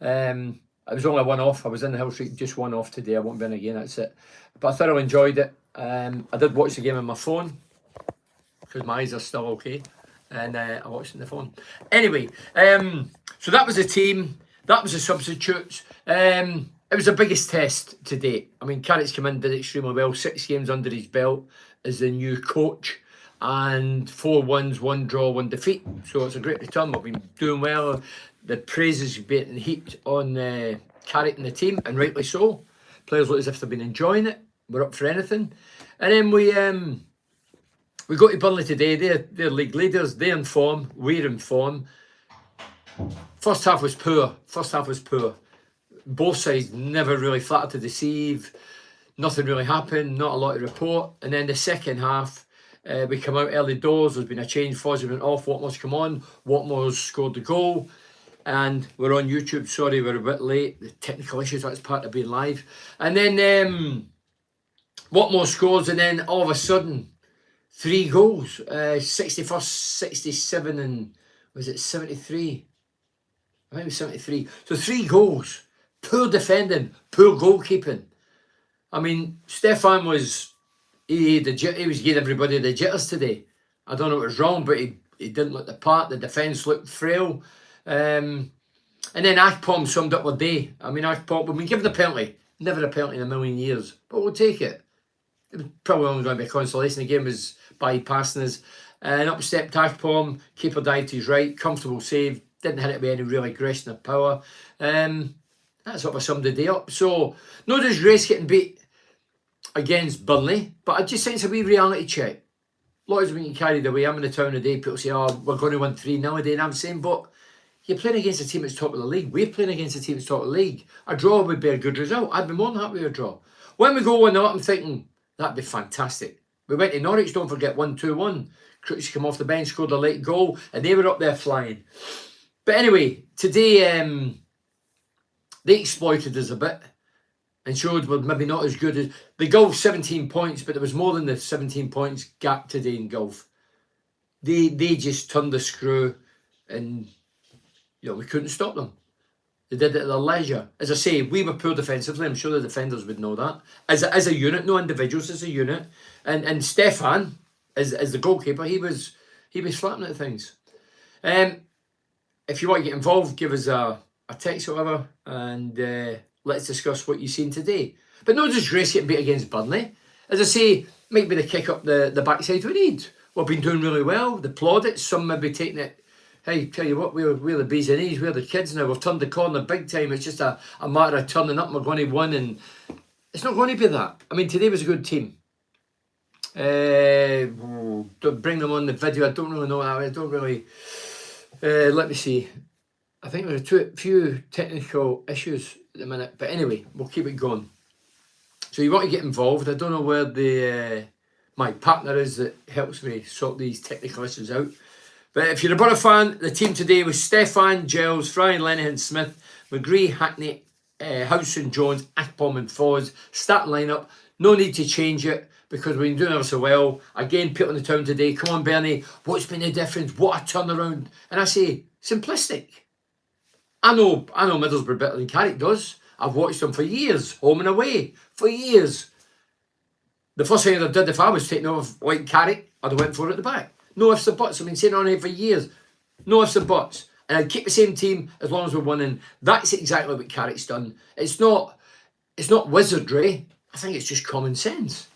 It was only a one-off. I was in the Hill Street, just one-off today. I won't be in again, that's it. But I thoroughly enjoyed it. I did watch the game on my phone, because my eyes are still okay. And I watched on the phone. Anyway, so that was the team. That was the substitutes. It was the biggest test to date. I mean, Carrick's come in, did extremely well. 6 games under his belt as the new coach. And 4 wins, 1 draw, 1 defeat. So it's a great return. We've been doing well. The praises being heaped on Carrick and the team, and rightly so. Players look as if they've been enjoying it. We're up for anything. And then we go to Burnley today. They're league leaders. They're in form. We're in form. First half was poor. Both sides never really flattered to deceive. Nothing really happened. Not a lot to report. And then the second half, we come out early doors. There's been a change. Fozzie went off. Watmore's come on. Watmore's scored the goal. And we're on YouTube. Sorry, we're a bit late. The technical issues, that's part of being live. And then Watmore scores, and then all of a sudden, 3 goals. 61st, 67, and was it 73? I think it was 73. So 3 goals. Poor defending, poor goalkeeping. I mean, Stefan was, he was giving everybody the jitters today. I don't know what was wrong, but he didn't look the part. The defence looked frail. And then Akpom summed up our day. I mean, Akpom, we've been given a penalty. Never a penalty in a million years, but we'll take it. It was probably only going to be a consolation. The game was bypassing us. And up stepped Akpom, keeper dived to his right, comfortable save, didn't hit it with any real aggression or power. That sort of summed the day up. So, no disgrace getting beat against Burnley, but I just think it's a wee reality check. A lot of when you carried away. I'm in the town today, people say, oh, we're going to win 3-0 a day, and I'm saying, but you're playing against a team that's top of the league. We're playing against a team that's top of the league. A draw would be a good result. I'd be more than happy with a draw. When we go 1-0, I'm thinking, that'd be fantastic. We went to Norwich, don't forget, 1-2-1. Crooks come off the bench, scored a late goal, and they were up there flying. But anyway, today, they exploited us a bit and showed we're maybe not as good as... The golf 17 points, but there was more than the 17 points gap today in golf. They just turned the screw, and we couldn't stop them. They did it at their leisure. As I say, we were poor defensively. I'm sure the defenders would know that. As a unit, no individuals, as a unit. And Stefan, as the goalkeeper, he was flapping at things. If you want to get involved, give us a text or whatever, and let's discuss what you've seen today. But no disgrace getting beat against Burnley. As I say, might be the kick up the backside we need. We've been doing really well. The plaudits, some may be taking it, hey, tell you what, we're the bees and E's, we're the kids now. We've turned the corner big time. It's just a matter of turning up and we're going to win. And it's not going to be that. I mean, today was a good team. Bring them on the video. I don't really know. I don't really... let me see. I think there's a few technical issues at the minute. But anyway, we'll keep it going. So you want to get involved. I don't know where my partner is that helps me sort these technical issues out. But if you're a Borough fan, the team today was Stefan, Giles, Fry, Lenihan, Smith, McGree, Hackney, Howson, Jones, Akpom and Foz. Starting lineup. No need to change it because we've been doing ever so well. Again, people in the town today, come on Bernie, what's been the difference? What a turnaround. And I say, simplistic. I know Middlesbrough better than Carrick does. I've watched them for years, home and away, for years. The first thing I did if I was taking over like Carrick, I'd have went for it at the back. No ifs or buts. I've been saying on here for years. No ifs or buts. And I'd keep the same team as long as we're winning. That's exactly what Carrick's done. It's not wizardry. I think it's just common sense.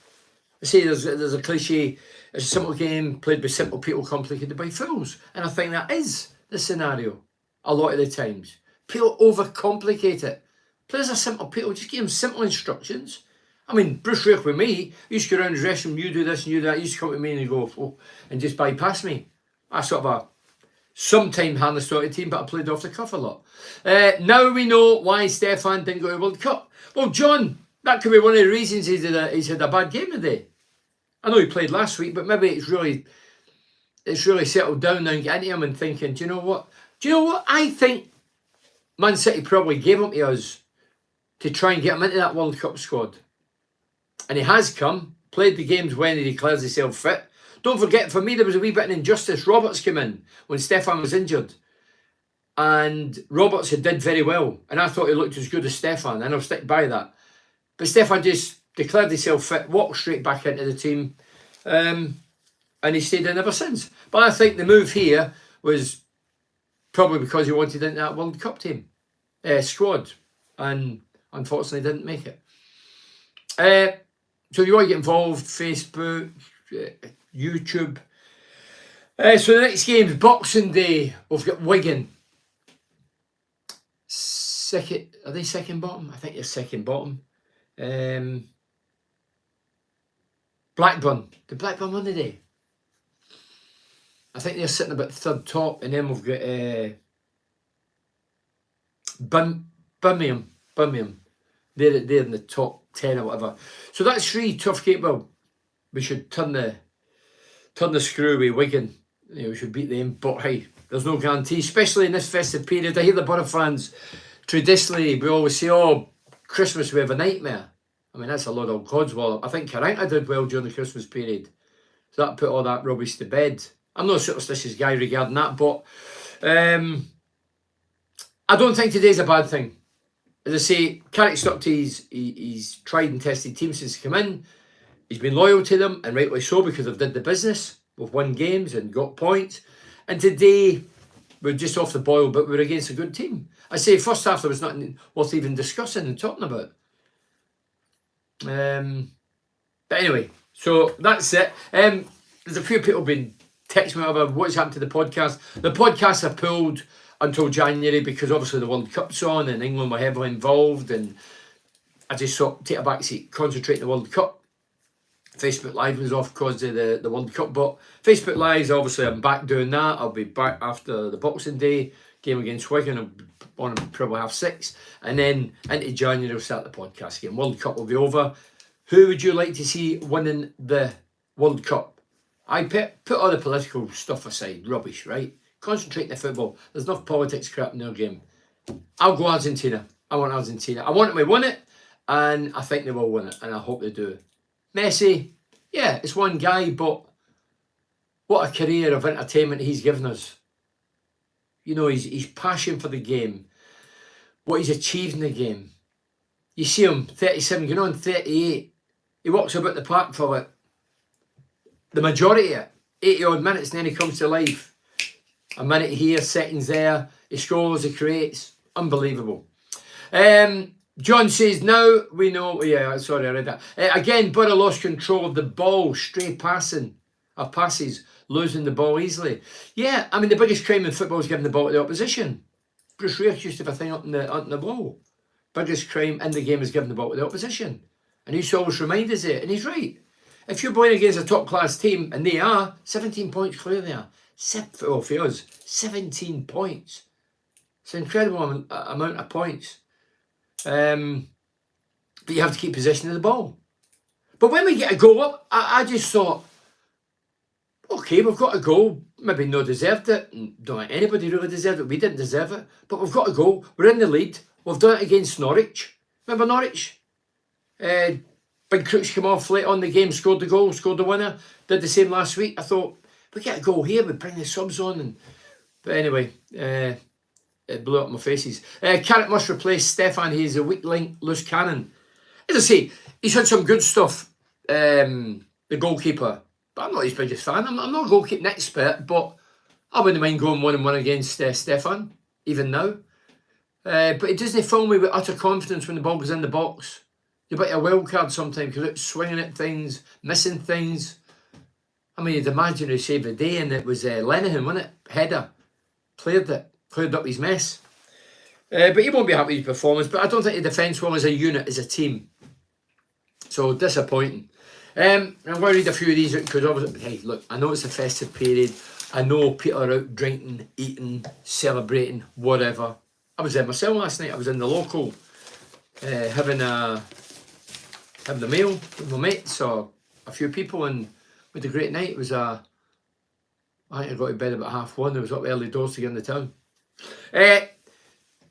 I say there's a cliche, it's a simple game played by simple people complicated by fools. And I think that is the scenario a lot of the times. People overcomplicate it. Players are simple people, just give them simple instructions. I mean, Bruce Rake with me, he used to go around his dressing room, you do this and you do that. He used to come to me and he'd go, oh, and just bypass me. I sort of a sometime harness started team, but I played off the cuff a lot. Now we know why Stefan didn't go to the World Cup. Well, John, that could be one of the reasons he's had a bad game today. I know he played last week, but maybe it's really settled down now and getting into him and thinking, do you know what? I think Man City probably gave him to us to try and get him into that World Cup squad. And he has come, played the games when he declares himself fit. Don't forget, for me, there was a wee bit of injustice. Roberts came in when Stefan was injured. and Robertson did very well, and I thought he looked as good as Stefan, and I'll stick by that. But Stefan just declared himself fit, walked straight back into the team, and he stayed in ever since. But I think the move here was probably because he wanted into that World Cup team squad, and unfortunately didn't make it. So you want to get involved, Facebook, YouTube. So the next game is Boxing Day. We've got Wigan. Second, are they second bottom? I think they're second bottom. Blackburn. Did Blackburn win today? I think they're sitting about third top, and then we've got Birmingham. They're in the top 10 or whatever. So that's 3 tough games. Well, we should turn the screw with Wigan. We should beat them, but hey, there's no guarantee, especially in this festive period. I hear the Borough fans, traditionally, we always say, oh, Christmas, we have a nightmare. I mean, that's a lot of codswallop. I think Carrick did well during the Christmas period. So that put all that rubbish to bed. I'm not a superstitious guy regarding that, but I don't think today's a bad thing. As I say, Carrick stuck to his tried and tested team since he came in. He's been loyal to them, and rightly so, because they've did the business. We've won games and got points. And today, we're just off the boil, but we're against a good team. I say first half there was nothing worth even discussing and talking about. But anyway, so that's it. There's a few people been texting me about what's happened to the podcast. The podcasts are pulled until January because obviously the World Cup's on and England were heavily involved, and I just thought take a back seat, concentrate on the World Cup. Facebook Live was off because of the World Cup, but Facebook Live, obviously I'm back doing that. I'll be back after the Boxing Day game against Wigan. I'll be on probably 6:30, and then into January we'll start the podcast again. World Cup will be over. Who would you like to see winning the World Cup? I put all the political stuff aside, rubbish, right? Concentrate on the football. There's enough politics crap in their game. I'll go Argentina. I want Argentina. I want them to win it, and I think they will win it, and I hope they do. Messi, yeah, it's one guy, but what a career of entertainment he's given us. You know, his passion for the game, what he's achieved in the game. You see him, 37, going on 38. He walks about the park for it. The majority of it, 80 odd minutes, and then he comes to life. A minute here, seconds there. He scores, he creates. Unbelievable. John says, now we know, yeah, sorry, I read that. Again, Borough lost control of the ball, stray passes, losing the ball easily. Yeah, I mean, the biggest crime in football is giving the ball to the opposition. Bruce Rare used to have a thing on the ball. Biggest crime in the game is giving the ball to the opposition. And he used to always remind us it, and he's right. If you're playing against a top-class team, and they are, 17 points clear they are. For us, 17 points. It's an incredible amount of points. But you have to keep possession of the ball. But when we get a goal up, I just thought, okay, we've got a goal. Maybe no deserved it. Don't think anybody really deserved it. We didn't deserve it. But we've got a goal. We're in the lead. We've done it against Norwich. Remember Norwich? Big Crooks came off late on the game, scored the goal, scored the winner. Did the same last week. I thought, we get a goal here, we bring the subs on. But anyway, it blew up my faces. Carrick must replace Stefan. He's a weak link, loose cannon. As I say, he's had some good stuff, the goalkeeper. But I'm not his biggest fan. I'm not a goalkeeping expert, but I wouldn't mind going 1-1 against Stefan, even now. But it doesn't fill me with utter confidence when the ball goes in the box. You're a bit of a wild card sometimes because it's swinging at things, missing things. I mean, you'd imagine he saved the day, and it was Lenihan, wasn't it? Header. Cleared up his mess. But he won't be happy with his performance. But I don't think the defence will as a unit, as a team. So disappointing. I'm going to read a few of these because obviously, hey, look, I know it's a festive period. I know people are out drinking, eating, celebrating, whatever. I was there myself last night. I was in the local having a meal with my mates, so a few people, and we had a great night. It was I think I got to bed about 1:30. I was up early doors to get in the town.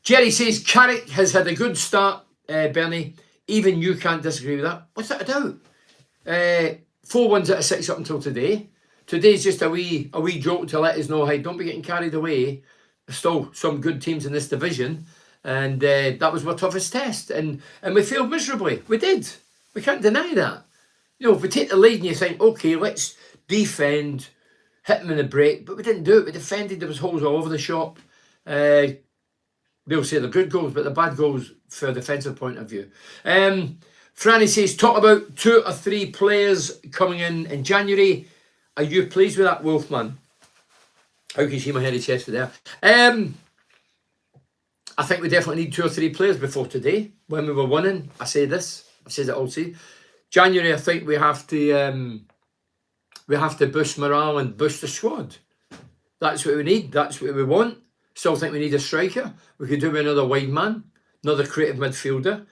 Jerry says Carrick has had a good start, Bernie. Even you can't disagree with that. What's that about? 4 wins out of 6 up until today. Today's just a wee joke to let us know, hey, don't be getting carried away. There's still some good teams in this division, and that was my toughest test. And we failed miserably. We did. We can't deny that. You know, if we take the lead and you think, okay, let's defend, hit them in the break, but we didn't do it. We defended. There was holes all over the shop. They'll say they're good goals, but they're bad goals for a defensive point of view. Franny says, talk about 2 or 3 players coming in January. Are you pleased with that, Wolfman? How can you see my hairy chest there? I think we definitely need 2 or 3 players before today. When we were winning, I say this. I've said it all season. January, I think we have to boost morale and boost the squad. That's what we need. That's what we want. Still think we need a striker. We could do with another wide man, another creative midfielder.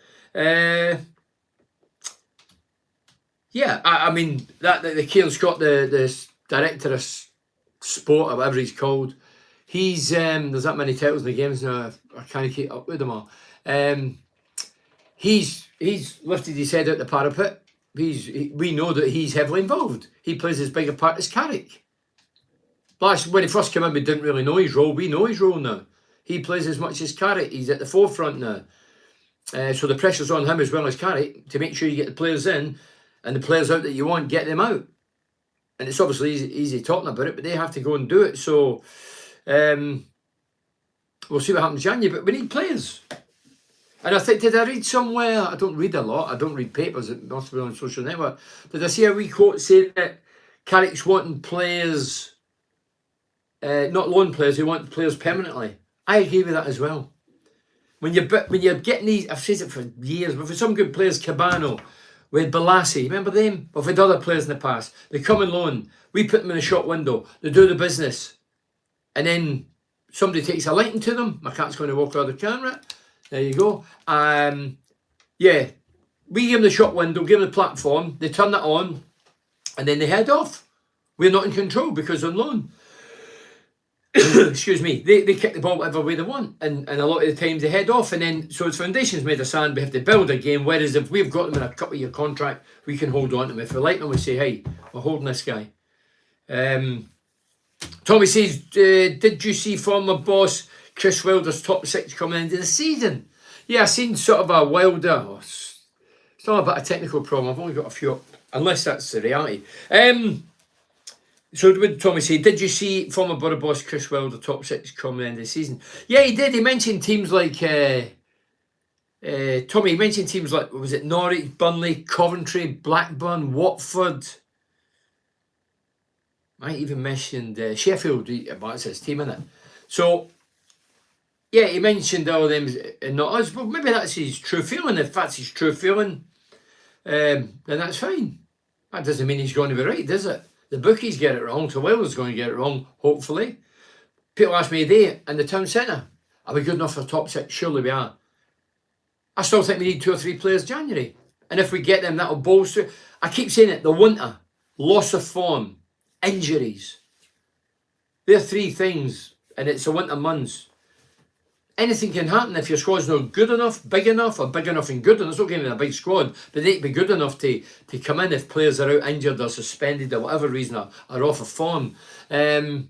Yeah, I mean that the Keelan Scott, the director of sport or whatever he's called. He's there's that many titles in the games now. I can't keep up with them all. He's lifted his head out the parapet. We know that he's heavily involved. He plays as big a part as Carrick. When he first came in, we didn't really know his role. We know his role now. He plays as much as Carrick. He's at the forefront now. So the pressure's on him as well as Carrick to make sure you get the players in, and the players out that you want, get them out. And it's obviously easy talking about it, but they have to go and do it. So we'll see what happens in January, but we need players. And I think, did I read somewhere? I don't read a lot. I don't read papers. It must be on social network. Did I see a wee quote saying that Carrick's wanting players, not loan players, he wants players permanently? I agree with that as well. When you're getting these, I've said it for years, but for some good players, Cabano, we had Balassi, remember them? We've had other players in the past. They come and loan. We put them in a shop window. They do the business. And then somebody takes a liking to them. My cat's going to walk out of the camera. There you go. Yeah, we give them the shop window, give them the platform. They turn it on. And then they head off. We're not in control because on loan. Excuse me, they kick the ball whatever way they want, and a lot of the times they head off, and then so it's foundations made of sand. We have to build again. Whereas if we've got them in a couple of year contract, we can hold on to them. If we like them, we say, hey, we're holding this guy. Tommy says, did you see former boss Chris Wilder's top 6 coming into the season? Yeah, I seen sort of a Wilder. It's not about a technical problem. I've only got a few, unless that's the reality. So would Tommy say, did you see former Borough boss Chris Wilder top 6 coming in the season? Yeah, he did. He mentioned teams like Tommy. He mentioned teams like, was it Norwich, Burnley, Coventry, Blackburn, Watford. Might even mentioned Sheffield. That's his team, isn't it? So yeah, he mentioned all them and not us. But maybe that's his true feeling. If that's his true feeling, then that's fine. That doesn't mean he's going to be right, does it? The bookies get it wrong, so Wilder's going to get it wrong, hopefully. People ask me today, in the town centre, are we good enough for top 6? Surely we are. I still think we need 2 or 3 players January. And if we get them, that'll bolster. I keep saying it, the winter, loss of form, injuries. They're 3 things, and it's the winter months. Anything can happen if your squad's not good enough, big enough, or big enough and good enough. It's not getting a big squad, but they need to be good enough to come in if players are out injured or suspended or whatever reason are off of form. And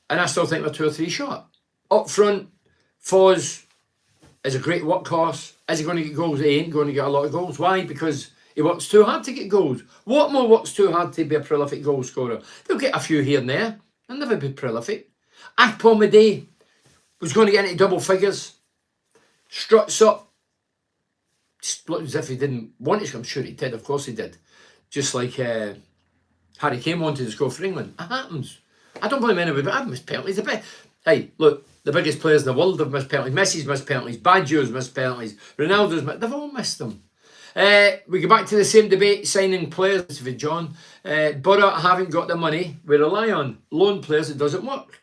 I still think we're 2 or 3 short. Up front, Foz is a great workhorse. Is he going to get goals? He ain't going to get a lot of goals. Why? Because he works too hard to get goals. Watmore works too hard to be a prolific goal scorer. They'll get a few here and there. They'll never be prolific. Akpom was going to get into double figures, struts up, just looked as if he didn't want to. I'm sure he did, of course he did. Just like Harry Kane wanted to score for England. It happens. I don't blame anybody, but I've missed penalties. Hey, look, the biggest players in the world have missed penalties. Messi's missed penalties, Baggio's missed penalties, Ronaldo's missed, they've all missed them. We go back to the same debate, signing players for John. Borough haven't got the money. We rely on loan players, it doesn't work.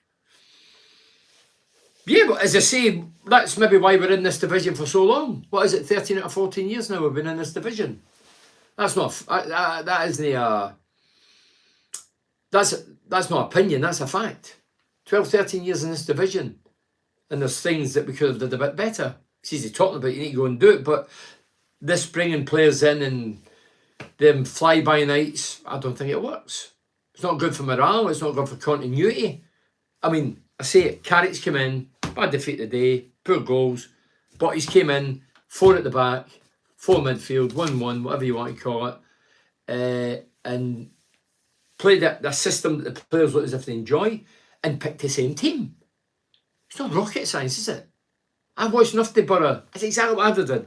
Yeah, but as I say, that's maybe why we're in this division for so long. What is it, 13 out of 14 years now we've been in this division? That's not, that isn't a, that's not opinion, that's a fact. 12, 13 years in this division. And there's things that we could have done a bit better. It's easy talking about, you need to go and do it, but this bringing players in and them fly-by nights, I don't think it works. It's not good for morale, it's not good for continuity. I mean, I say it, Carrick's come in, bad defeat today, poor goals, but he's came in, 4 at the back, 4 midfield, 1-1, whatever you want to call it, and played a system that the players look as if they enjoy, and picked the same team. It's not rocket science, is it? I've watched enough to Borough. That's exactly what I did.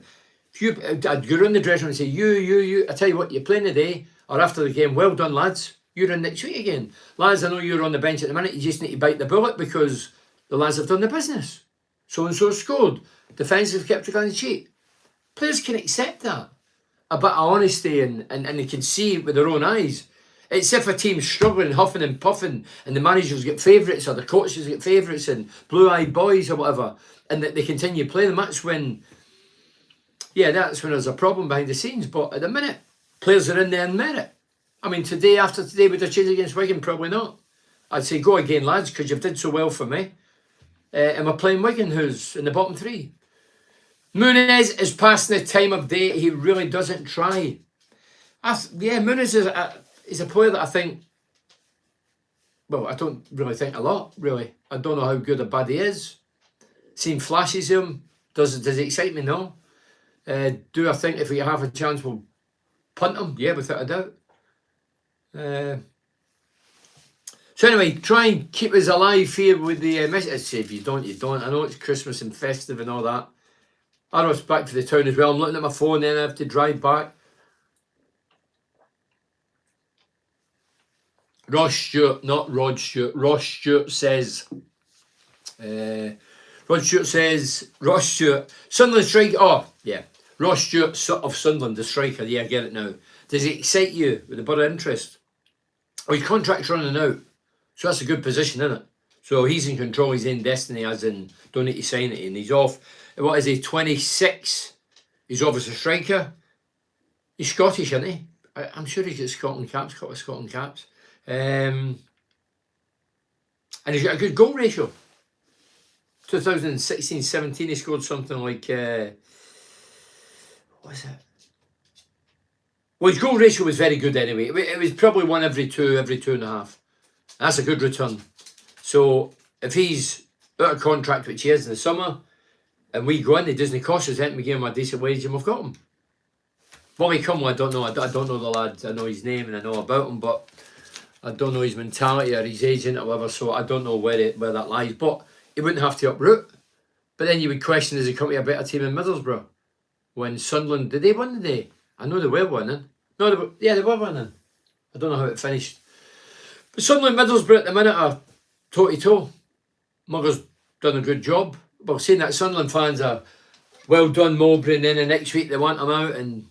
If I'd go around the dressing room and say, you, I tell you what, you're playing today, or after the game, well done, lads. You're in next week again. Lads, I know you're on the bench at the minute, you just need to bite the bullet because the lads have done the business. So-and-so scored. Defensive kept a clean sheet. Players can accept that. A bit of honesty and they can see it with their own eyes. It's if a team's struggling, huffing and puffing, and the managers get favourites or the coaches get favourites and blue-eyed boys or whatever, and that they continue playing them, that's when there's a problem behind the scenes. But at the minute, players are in there in merit. I mean, after today, would I change against Wigan? Probably not. I'd say go again, lads, because you've did so well for me. And we're playing Wigan, who's in the bottom 3. Muniz is past the time of day. He really doesn't try. Muniz is a player that I think, well, I don't really think a lot, really. I don't know how good or bad he is. Seen flashes of him. Does he excite me? No. Do I think if we have a chance we'll punt him? Yeah, without a doubt. So anyway, try and keep us alive here with the message. If you don't, you don't. I know it's Christmas and festive and all that. I was back to the town as well. I'm looking at my phone, then I have to drive back. Ross Stewart, not Rod Stewart. Ross Stewart says, Ross Stewart, Sunderland striker. Oh, yeah. Ross Stewart of Sunderland, the striker. Yeah, I get it now. Does it excite you with a bit of interest? Well, his contract's running out. So that's a good position, isn't it? So he's in control of his own destiny, as in, don't need to sign it. And he's off. What is he, 26? He's obviously a striker. He's Scottish, isn't he? I'm sure he's got Scotland caps. And he's got a good goal ratio. 2016-17, he scored something like, what is it? Well, his goal ratio was very good anyway. It was probably 1 every 2.5. That's a good return. So if he's out of contract, which he is in the summer, and we go in, it doesn't cost us anything, we give him a decent wage and we've got him. Will he come? I don't know. I don't know the lad. I know his name and I know about him, but I don't know his mentality or his agent or whatever, so I don't know where that lies. But he wouldn't have to uproot. But then you would question, does he come to a better team in Middlesbrough? When Sunderland, did they win today? I know they were winning. No, they were winning. I don't know how it finished. But Sunderland Middlesbrough at the minute are toe-to-toe. Mugger's done a good job. Well, saying that, Sunderland fans are well done Mowbray, and then the next week they want him out, and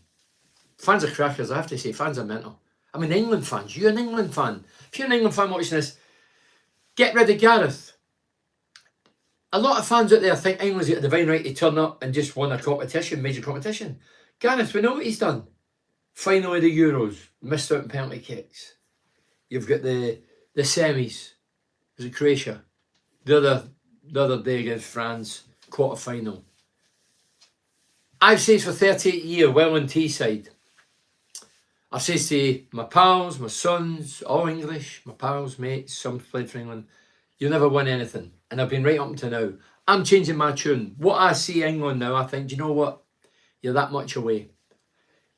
fans are crackers, I have to say. Fans are mental. I mean, England fans, you're an England fan. If you're an England fan watching this, get rid of Gareth. A lot of fans out there think England's got a divine right to turn up and just won a competition, major competition. Gareth, we know what he's done. Final of the Euros, missed out in penalty kicks. You've got the semis. Was it Croatia? The other day against France, quarter final. I've said for 38 years, well on Teesside. I've said to my pals, my sons, all English, my pals, mates, some played for England, you'll never win anything. And I've been right up until now. I'm changing my tune. What I see England now, I think, do you know what? You're that much away.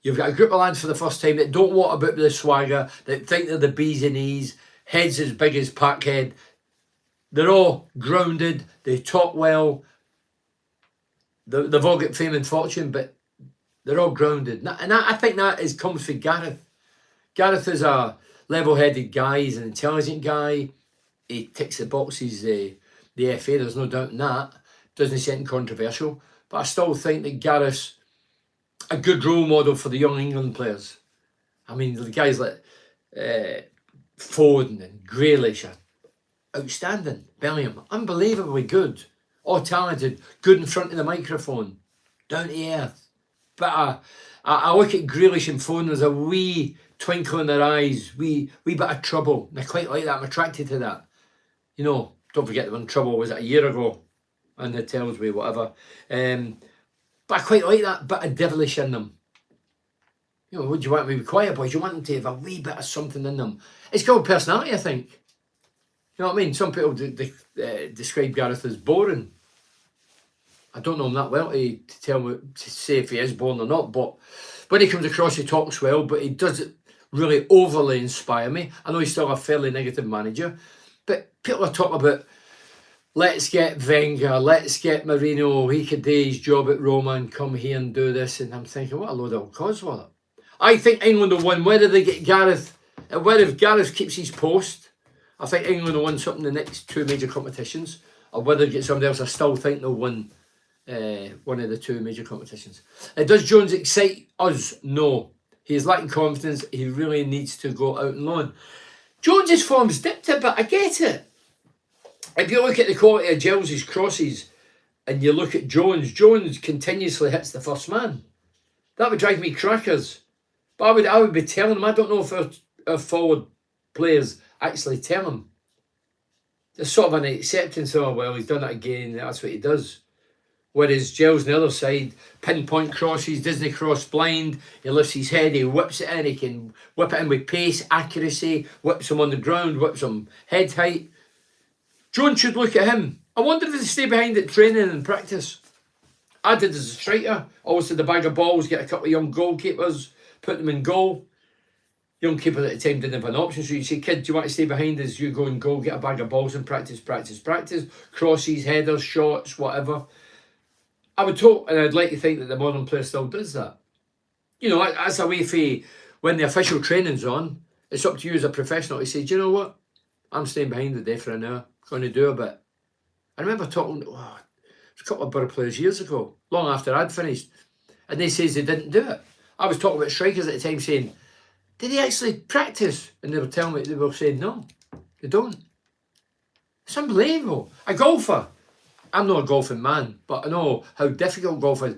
You've got a group of lads for the first time that don't want about the swagger, that think they're the bees and E's, heads as big as Parkhead. They're all grounded, they talk well, they've all got fame and fortune, but they're all grounded. And I think that comes from Gareth. Gareth is a level-headed guy, he's an intelligent guy, he ticks the boxes, the FA, there's no doubt in that. Doesn't say anything controversial, but I still think that Gareth's a good role model for the young England players. I mean, the guys like Foden and Grealish are outstanding. Bellingham, unbelievably good. All talented, good in front of the microphone, down to earth. But I look at Grealish and Foden, there's a wee twinkle in their eyes, wee bit of trouble. And I quite like that, I'm attracted to that. You know, don't forget they were in trouble, was it a year ago? And the Tellsway, whatever. But I quite like that bit of devilish in them. You know, what do you want me to be quiet, boys? You want them to have a wee bit of something in them. It's called personality, I think. You know what I mean? Some people describe Gareth as boring. I don't know him that well to tell me, to say if he is boring or not, but when he comes across, he talks well, but he doesn't really overly inspire me. I know he's still a fairly negative manager, but people are talking about, let's get Wenger, let's get Mourinho, he could do his job at Roma and come here and do this. And I'm thinking, what a load of codswallop. I think England will win, whether they get Gareth, whether if Gareth keeps his post, I think England will win something in the next 2 major competitions, or whether they get somebody else, I still think they'll win one of the 2 major competitions. Does Jones excite us? No. He is lacking confidence. He really needs to go out and loan. Jones's form's dipped a bit. I get it. If you look at the quality of Giles's crosses and you look at Jones continuously hits the first man. That would drive me crackers. But I would be telling him, I don't know if our forward players actually tell him. There's sort of an acceptance of, well, he's done it again, that's what he does. Whereas Giles on the other side, pinpoint crosses, doesn't cross blind, he lifts his head, he whips it in, he can whip it in with pace, accuracy, whips him on the ground, whips him head height. Jones should look at him. I wonder if they stay behind at training and practice. I did as a striker, always had a bag of balls, get a couple of young goalkeepers, put them in goal. Young keeper at the time didn't have an option, so you say, kid, do you want to stay behind as you go and goal, get a bag of balls and practice, crosses, headers, shots, whatever. I would hope, and I'd like to think that the modern player still does that. You know, that's a way for when the official training's on, it's up to you as a professional to say, do you know what? I'm staying behind the day for an hour, going to do a bit. I remember talking to a couple of Borough players years ago, long after I'd finished, and they says they didn't do it. I was talking about strikers at the time saying, did he actually practice? And they were telling me, they were saying, no, they don't. It's unbelievable. A golfer, I'm not a golfing man, but I know how difficult golf is.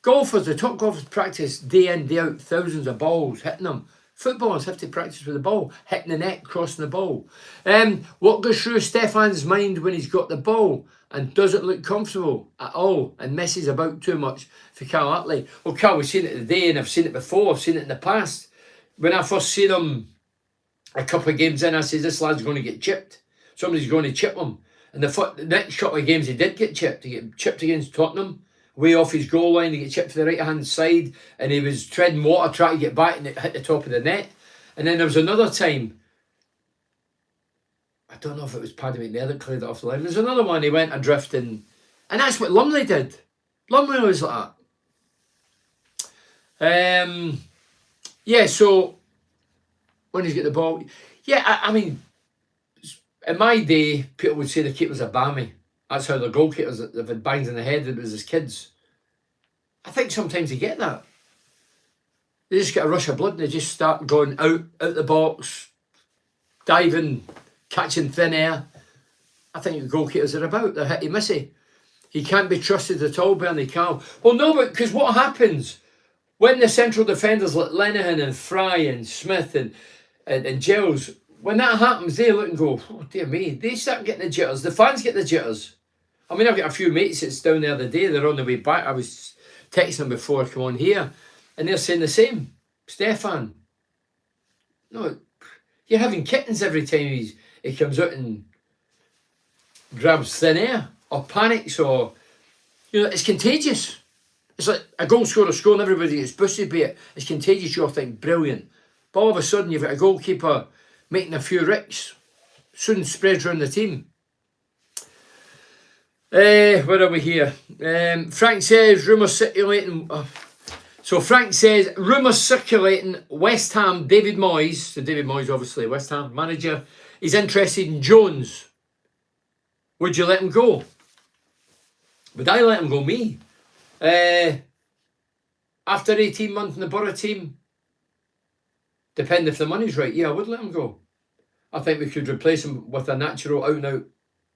Golfers, the top golfers practice day in, day out, thousands of balls, hitting them. Footballers have to practice with the ball, hitting the net, crossing the ball. What goes through Stefan's mind when he's got the ball and doesn't look comfortable at all and messes about too much for Carl Atley? Well, Carl, we've seen it today and I've seen it before, I've seen it in the past. When I first seen him a couple of games in, I said, this lad's going to get chipped. Somebody's going to chip him. And the next couple of games he did get chipped. He get chipped against Tottenham, way off his goal line. He get chipped to the right-hand side and he was treading water trying to get back and it hit the top of the net. And then there was another time, I don't know if it was Paddy McNair that cleared it off the line. There's another one, he went adrift and that's what Lumley did. Lumley was like that. Yeah, so when he's got the ball, yeah, I mean, in my day, people would say the keepers are balmy. That's how the goalkeepers, they've had bangs in the head, it was as kids. I think sometimes you get that. They just get a rush of blood and they just start going out the box, diving, catching thin air. I think the goalkeepers are about, they're hitty-missy. He can't be trusted at all, Bernie Carl. Well, no, but because what happens when the central defenders like Lenihan and Fry and Smith and Giles, when that happens, they look and go, oh dear me, they start getting the jitters. The fans get the jitters. I mean, I've got a few mates that's down the other day, they're on the way back. I was texting them before I come on here, and they're saying the same. Stefan, no, you're having kittens every time he comes out and grabs thin air, or panics, or, you know, it's contagious. It's like a goal scorer scoring, everybody gets boosted by it. It's contagious, you'll think, brilliant. But all of a sudden, you've got a goalkeeper making a few ricks, soon spreads around the team. Where are we here? Frank says, rumours circulating. So Frank says, rumours circulating, West Ham, David Moyes, so David Moyes obviously West Ham manager, is interested in Jones. Would you let him go? Would I let him go? Me? After 18 months in the Borough team, depending if the money's right, yeah, I would let him go. I think we could replace him with a natural out-and-out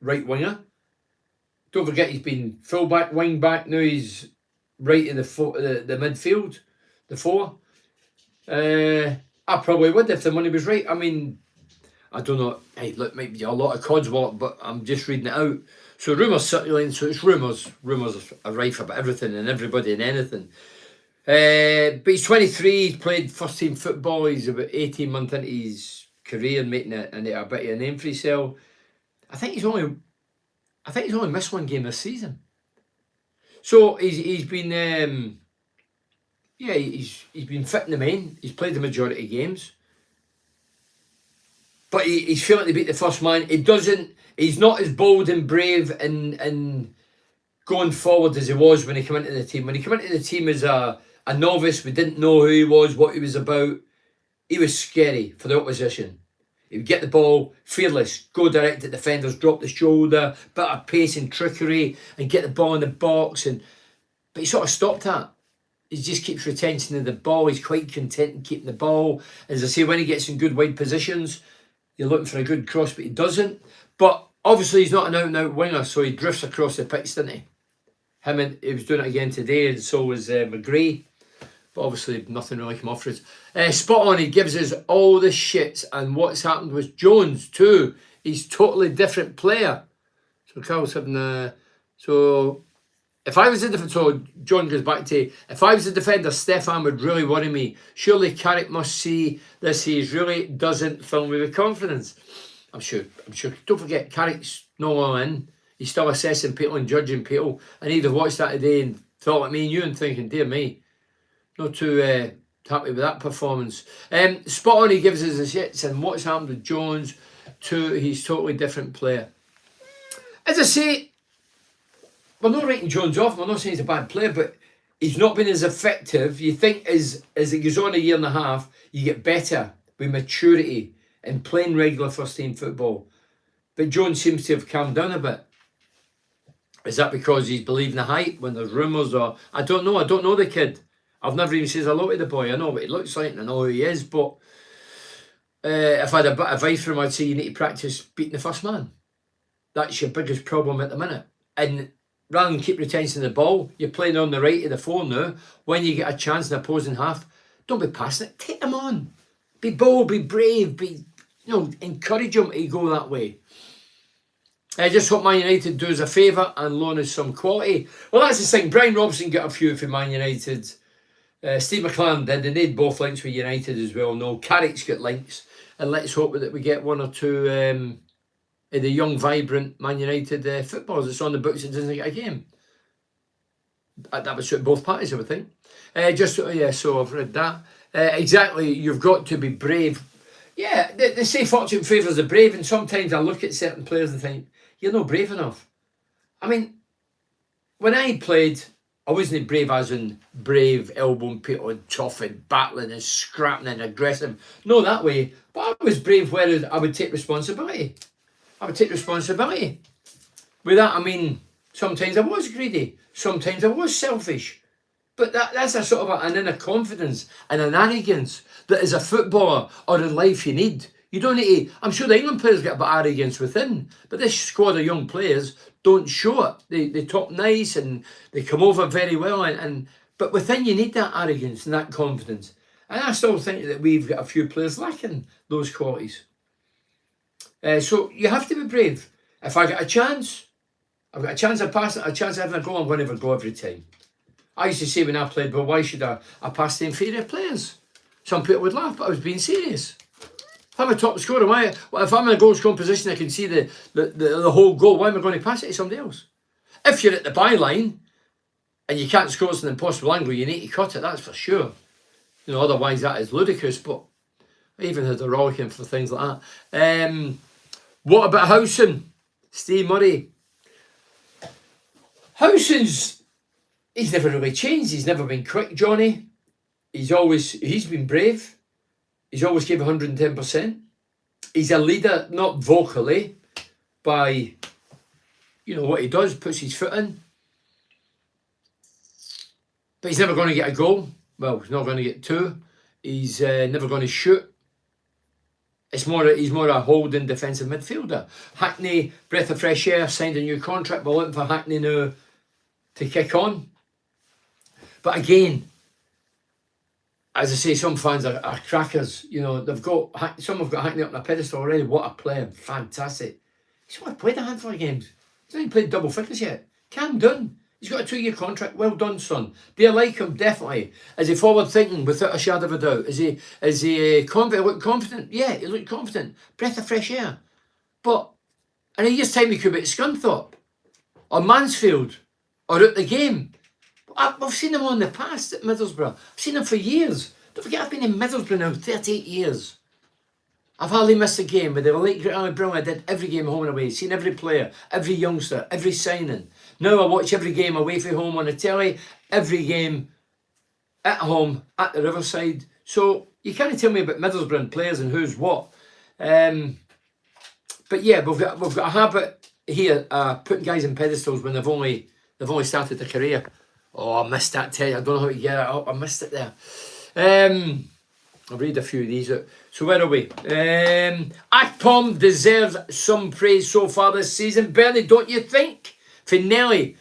right winger. Don't forget he's been full-back, wing-back, now he's right in the midfield, the four. I probably would if the money was right. I mean, I don't know, hey, look, might be a lot of codswallop, but I'm just reading it out. So rumours circulating, so it's rumours. Rumours are rife about everything and everybody and anything. But he's 23, he's played first team football, he's about 18 months into his career and making a bit of a name for himself. I think he's only missed one game this season. So he's been he's been fit in the main. He's played the majority of games, but he's feeling to beat the first man. He's not as bold and brave and going forward as he was when he came into the team. When he came into the team as a novice, we didn't know who he was, what he was about. He was scary for the opposition. He would get the ball, fearless, go direct at defenders, drop the shoulder, bit of pace and trickery, and get the ball in the box. But he sort of stopped that. He just keeps retention of the ball. He's quite content in keeping the ball. As I say, when he gets in good wide positions, you're looking for a good cross, but he doesn't. But obviously he's not an out-and-out winger, so he drifts across the pitch, doesn't he? He was doing it again today, and so was McGree. But obviously nothing really came off for us. Spot on, he gives us all the shits. And what's happened with Jones too. He's totally different player. So Carl's having so if I was a defender, so John goes back to, if I was a defender, Stefan would really worry me. Surely Carrick must see this. He really doesn't fill me with confidence. I'm sure. Don't forget, Carrick's not all in. He's still assessing people and judging people. And he'd have watched that today and thought like me and you and thinking, dear me, not too happy with that performance. Spot on, he gives us the shits. And what's happened with Jones too, he's totally different player. As I say, we're not writing Jones off. We're not saying he's a bad player, but he's not been as effective. You think as it goes on a year and a half, you get better with maturity and playing regular first team football. But Jones seems to have calmed down a bit. Is that because he's believing the hype when there's rumours, or I don't know. I don't know the kid. I've never even said hello to the boy. I know what he looks like and I know who he is, but if I had a bit of advice for him, I'd say you need to practice beating the first man. That's your biggest problem at the minute. And rather than keep retention of the ball, you're playing on the right of the floor now. When you get a chance in the opposing half, don't be passing it. Take them on. Be bold, be brave, encourage them to go that way. I just hope Man United do us a favour and loan us some quality. Well, that's the thing. Brian Robson got a few for Man United. Steve McClaren did. They need both links with United as well. No, Carrick's got links. And let's hope that we get one or two of the young, vibrant Man United footballers that's on the books that doesn't get a game. That would suit both parties, I would think. So I've read that. Exactly, you've got to be brave. Yeah, they say fortune favours the brave, and sometimes I look at certain players and think, you're not brave enough. I mean, when I played, I wasn't brave as in brave, elbowing people and tough and battling and scrapping and aggressive. No, that way. But I was brave where I would take responsibility. With that, I mean, sometimes I was greedy. Sometimes I was selfish. But that's a sort of an inner confidence and an arrogance that as a footballer or in life you need. You don't need to, I'm sure the England players get a bit of arrogance within, but this squad of young players don't show it. They talk nice and they come over very well, but within you need that arrogance and that confidence. And I still think that we've got a few players lacking those qualities. So you have to be brave. If I get a chance, I've got a chance of passing, a chance of having a goal, I'm going to have a go every time. I used to say when I played, well, why should I pass the inferior players? Some people would laugh, but I was being serious. If I'm a top scorer, if I'm in a goal scoring position, I can see the whole goal, why am I going to pass it to somebody else? If you're at the byline and you can't score, it's an impossible angle, you need to cut it, that's for sure. Otherwise that is ludicrous, but I even had a rollicking for things like that. What about Howson? Steve Murray. Howson's, he's never really changed. He's never been quick, Johnny. He's been brave. He's always gave 110%. He's a leader, not vocally, by, what he does, puts his foot in. But he's never going to get a goal. Well, he's not going to get two. He's never going to shoot. He's more a holding defensive midfielder. Hackney, breath of fresh air, signed a new contract. We're looking for Hackney now to kick on. But again, as I say, some fans are crackers. Some have got Hackney up on a pedestal already. What a player, fantastic. He's only played a handful of games. He's not even played double figures yet. Calm down. He's got a 2-year contract. Well done, son. Do you like him? Definitely. Is he forward thinking without a shadow of a doubt? Is he confident? Look confident. Yeah, he looked confident. Breath of fresh air. But And a year's time he could be at Scunthorpe or Mansfield or at the game. I've seen him on the past at Middlesbrough. I've seen him for years. Don't forget, I've been in Middlesbrough now 38 years. I've hardly missed a game. With the late great Alan Brown, I did every game home and away, seen every player, every youngster, every signing. Now I watch every game away from home on the telly, every game at home, at the Riverside. So you can't tell me about Middlesbrough and players and who's what. But yeah, we've got a habit here putting guys in pedestals when they've only started their career. Oh, I missed that, tell you. I don't know how to get it up. I missed it there. I'll read a few of these out. So where are we? Akpom deserves some praise so far this season. Burnley, don't you think? Finelli.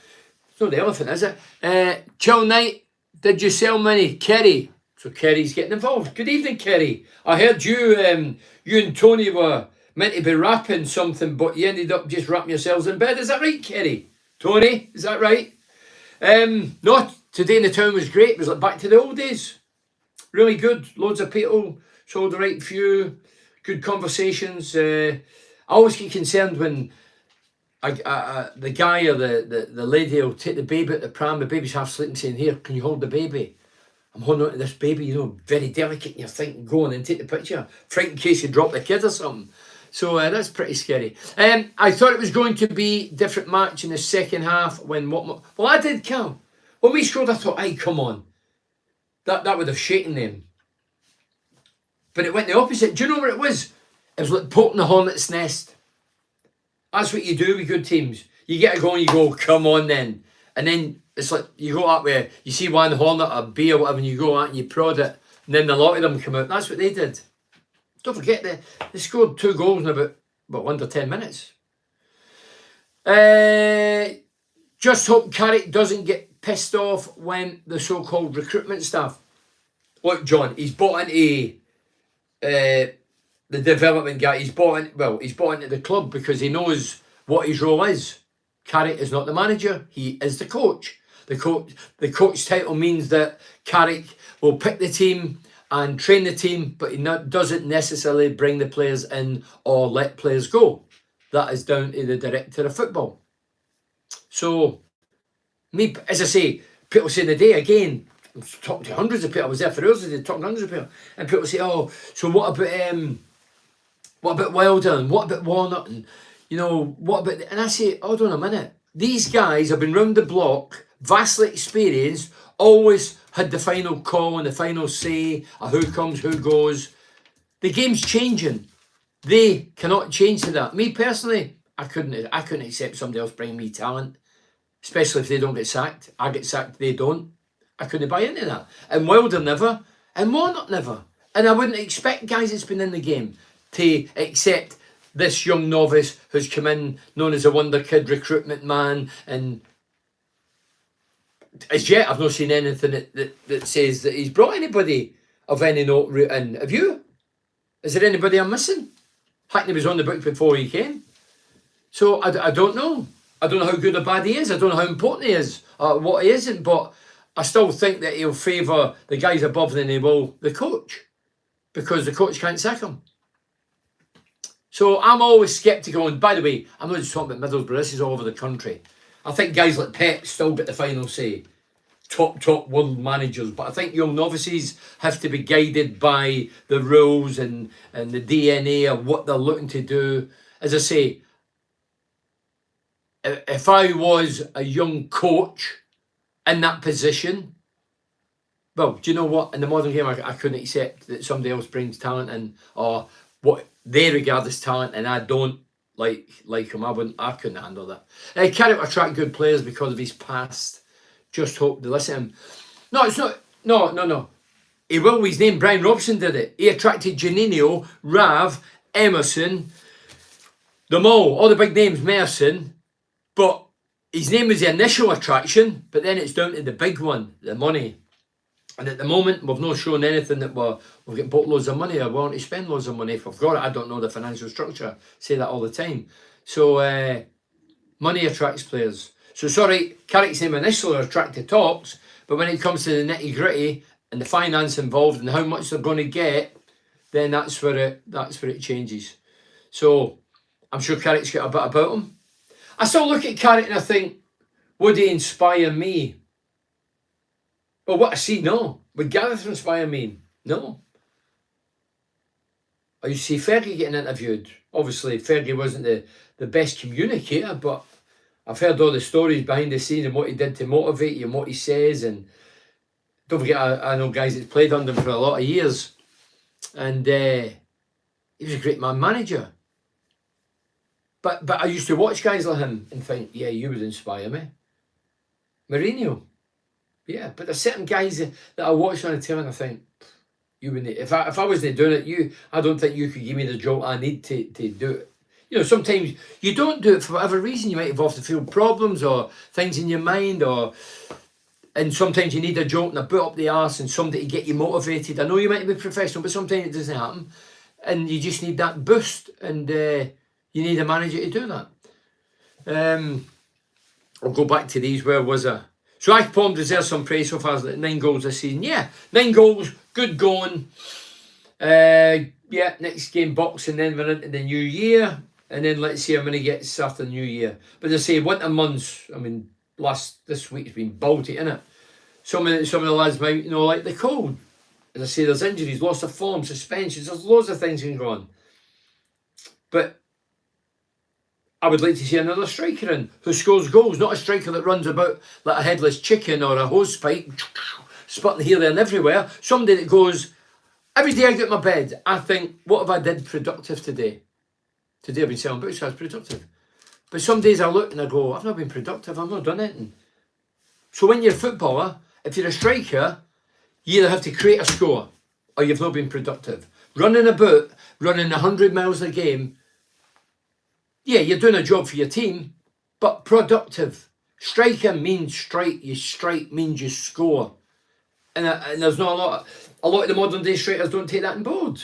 It's not the elephant, is it? Chill Night. Did you sell many? Kerry. So Kerry's getting involved. Good evening, Kerry. I heard you and Tony were meant to be rapping something, but you ended up just wrapping yourselves in bed. Is that right, Kerry? Tony, is that right? No, today in the town was great. It was like back to the old days. Really good. Loads of people. Saw the right few. Good conversations. I always get concerned when the guy or the lady will take the baby at the pram. The baby's half sleeping, saying, "Here, can you hold the baby? I'm holding on to this baby, you know, very delicate." And you're thinking, go on and take the picture. Frightened in case you drop the kid or something. So that's pretty scary. I thought it was going to be a different match in the second half when well, I did, Cal. When we scored, I thought, "Hey, come on." That would have shaken them. But it went the opposite. Do you know what it was? It was like poking the hornet's nest. That's what you do with good teams. You get a goal and you go, "Come on then." And then it's like you go that way, you see one hornet or bee or whatever, and you go out and you prod it, and then a lot of them come out. That's what they did. Don't forget they scored 2 goals in about under 10 minutes. Just hope Carrick doesn't get pissed off when the so-called recruitment staff. Look, John, he's bought into the development guy. He's bought into the club because he knows what his role is. Carrick is not the manager; he is the coach. The coach title means that Carrick will pick the team and train the team, but he doesn't necessarily bring the players in or let players go. That is down to the director of football. So, me, as I say, people say in the day, again, I'm talking to hundreds of people. I was there for hours today, talking to hundreds of people. And people say, "Oh, so what about Wilder and what about Warnock and, you know, what about..." And I say, hold on a minute. These guys have been round the block, vastly experienced, always had the final call and the final say of who comes, who goes. The game's changing. They cannot change to that. Me personally, I couldn't accept somebody else bringing me talent, especially if they don't get sacked. I get sacked, they don't. I couldn't buy into that. And Wilder never, and Warnock never. And I wouldn't expect guys that's been in the game to accept this young novice who's come in, known as a wonder kid, recruitment man, and as yet I've not seen anything that says that he's brought anybody of any note in. Have you? Is there anybody I'm missing? Hackney was on the book before he came. So I don't know. I don't know how good or bad he is. I don't know how important he is or what he isn't, but I still think that he'll favour the guys above than he will the coach, because the coach can't sack him. So I'm always sceptical. And by the way, I'm not just talking about Middlesbrough, this is all over the country. I think guys like Pep still get the final say. Top world managers. But I think young novices have to be guided by the rules and the DNA of what they're looking to do. As I say, if I was a young coach in that position, well, do you know what? In the modern game, I couldn't accept that somebody else brings talent in, or what they regard as talent, and I don't like him. I couldn't handle that. Carrick attract good players because of his past. Just hope they listen to him. No, it's not. No. He will. His name, Brian Robson, did it. He attracted Janino, Rav, Emerson, them all the big names, Merson. But his name was the initial attraction, but then it's down to the big one, the money. And at the moment, we've not shown anything that we're getting bought loads of money or we want to spend loads of money. If we've got it, I don't know the financial structure. I say that all the time. So money attracts players. So sorry, Carrick's name initially attracted talks, but when it comes to the nitty gritty and the finance involved and how much they're going to get, then that's where it changes. So I'm sure Carrick's got a bit about him. I still look at Carrick and I think, would he inspire me? Well, what I see, no. Would Gareth inspire me? No. Or you see Fergie getting interviewed. Obviously, Fergie wasn't the best communicator, but I've heard all the stories behind the scenes and what he did to motivate you and what he says. And don't forget, I know guys that's played under him for a lot of years. And he was a great manager. But I used to watch guys like him and think, yeah, you would inspire me. Mourinho. Yeah, but there's certain guys that I watch on the telly and I think, you wouldn't. If I wasn't doing it, I don't think you could give me the jolt I need to do it. You know, sometimes you don't do it for whatever reason. You might have off the field problems or things in your mind, and sometimes you need a jolt and a boot up the arse and somebody to get you motivated. I know you might be professional, but sometimes it doesn't happen, and you just need that boost, and you need a manager to do that. I'll go back to these. Where was I? So Akpom deserves some praise so far as 9 goals this season. Yeah, 9 goals, good going. Yeah, next game Boxing, then we're into the new year. And then let's see how many gets after the new year. But they say winter months, I mean, this week's been bolty, innit? Some of the lads might, like the cold. As I say, there's injuries, loss of form, suspensions, there's loads of things going on. But I would like to see another striker in who scores goals, not a striker that runs about like a headless chicken or a hose pipe, spitting here, there and everywhere. Somebody that goes, every day I get my bed, I think, what have I did productive today? Today I've been selling books, so I was productive. But some days I look and I go, I've not been productive, I've not done anything. So when you're a footballer, if you're a striker, you either have to create a score or you've not been productive. Running about, running 100 miles a game, yeah, you're doing a job for your team, but productive. Striker means strike. You strike means you score. And there's not a lot of the modern day strikers don't take that on board.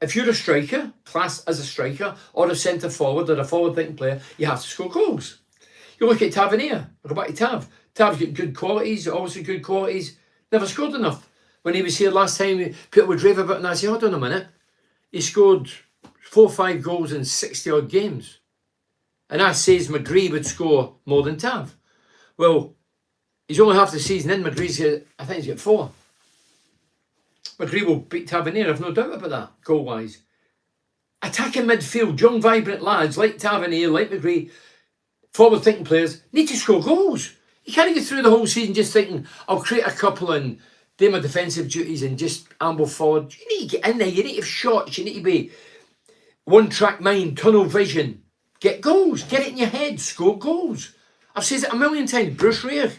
If you're a striker, classed as a striker, or a centre forward, or a forward thinking player, you have to score goals. You look at Tavernier. I'll go back to Tav. Tav's got good qualities, obviously good qualities. Never scored enough. When he was here last time, people would rave about it, and I said, hold on a minute. He scored 4 or 5 goals in 60 odd games. And I says McGree would score more than Tav. Well, he's only half the season in. I think he's got 4. McGree will beat Tavernier, I've no doubt about that, goal-wise. Attacking midfield, young, vibrant lads like Tavernier, like McGree, forward-thinking players, need to score goals. You can't get through the whole season just thinking, I'll create a couple and do my defensive duties and just amble forward. You need to get in there, you need to have shots, you need to be one-track mind, tunnel vision. Get goals, get it in your head, score goals. I've said it a million times. Bruce Rare,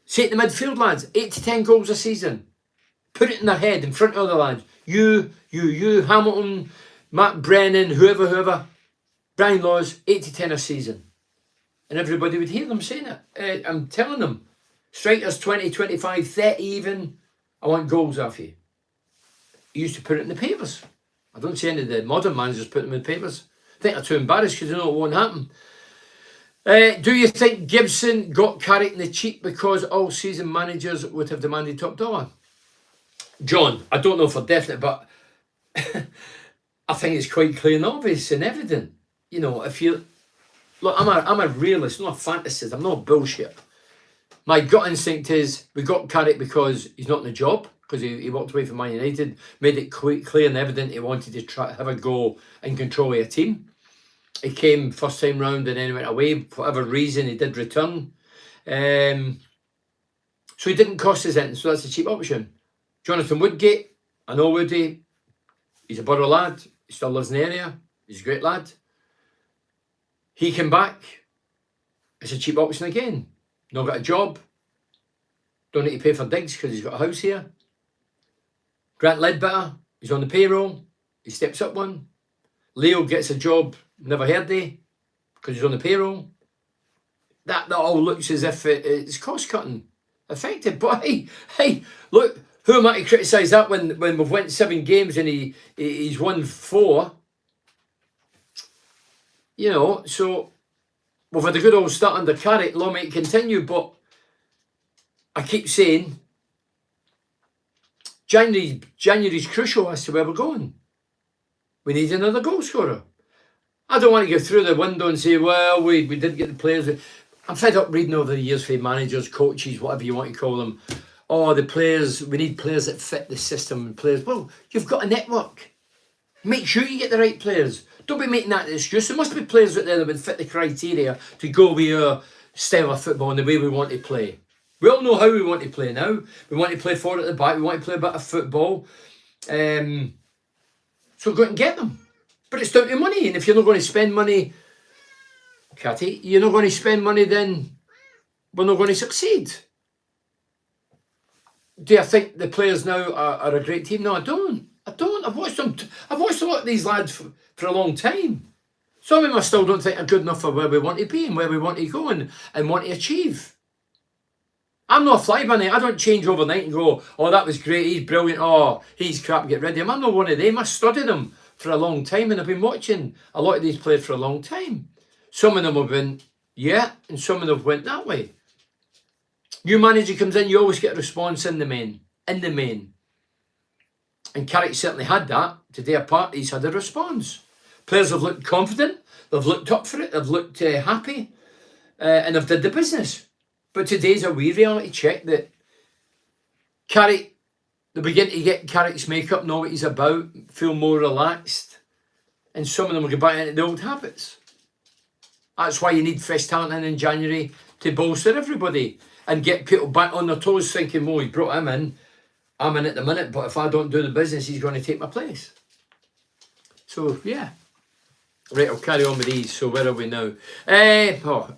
say to the midfield lads, 8 to 10 goals a season. Put it in their head in front of other lads. You, Hamilton, Matt Brennan, whoever. Brian Laws, 8 to 10 a season. And everybody would hear them saying it. I'm telling them, strikers 20, 25, 30 even, I want goals off you. He used to put it in the papers. I don't see any of the modern managers put them in the papers. I think they're too embarrassed because they know it won't happen. Do you think Gibson got Carrick in the cheek because all season managers would have demanded top dollar? John, I don't know for definite, but I think it's quite clear and obvious and evident. If you look, I'm a realist, not a fantasist. I'm not bullshit. My gut instinct is we got Carrick because he's not in the job, because he walked away from Man United, made it clear and evident he wanted to try have a go and control a team. He came first time round and then went away for whatever reason. He did return, so he didn't cost us anything. So that's a cheap option. Jonathan Woodgate, I know Woody. He's a Borough lad. He still lives in the area. He's a great lad. He came back. It's a cheap option again. Not got a job. Don't need to pay for digs because he's got a house here. Grant Ledbetter, he's on the payroll. He steps up one. Leo gets a job, never heard of, because he's on the payroll. That all looks as if it's cost cutting effective. But hey, look. Who am I to criticise that when we've went 7 games and he's won 4? So we've had a good old start under Carrick. Long may it continue, but I keep saying January's crucial as to where we're going. We need another goal scorer. I don't want to go through the window and say, well, we didn't get the players. I'm fed up reading over the years for managers, coaches, whatever you want to call them. Oh, the players, we need players that fit the system and players. Well, you've got a network. Make sure you get the right players. Don't be making that an excuse. There must be players out there that would fit the criteria to go with your style of football and the way we want to play. We all know how we want to play now. We want to play forward at the back. We want to play a bit of football. So go out and get them. But it's down to money. And if you're not going to spend money, Catty, you're not going to spend money, then we're not going to succeed. Do I think the players now are a great team? No, I don't. I've watched them. I've watched a lot of these lads for a long time. Some of them I still don't think are good enough for where we want to be and where we want to go and want to achieve. I'm not a fly by night. I don't change overnight and go, oh, that was great, he's brilliant, oh, he's crap, get rid of him. I'm not one of them. I studied them for a long time and I've been watching a lot of these players for a long time. Some of them have been, yeah, and some of them went that way. New manager comes in, you always get a response in the main. And Carrick certainly had that. Today apart, he's had a response. Players have looked confident, they've looked up for it, they've looked happy, and they've did the business. But today's a wee reality check that Carrick, they begin to get Carrick's makeup, know what he's about, feel more relaxed, and some of them will go back into the old habits. That's why you need fresh talent in January to bolster everybody and get people back on their toes thinking, well, he brought him in, I'm in at the minute, but if I don't do the business, he's going to take my place. So, yeah. Right, I'll carry on with these. So, where are we now?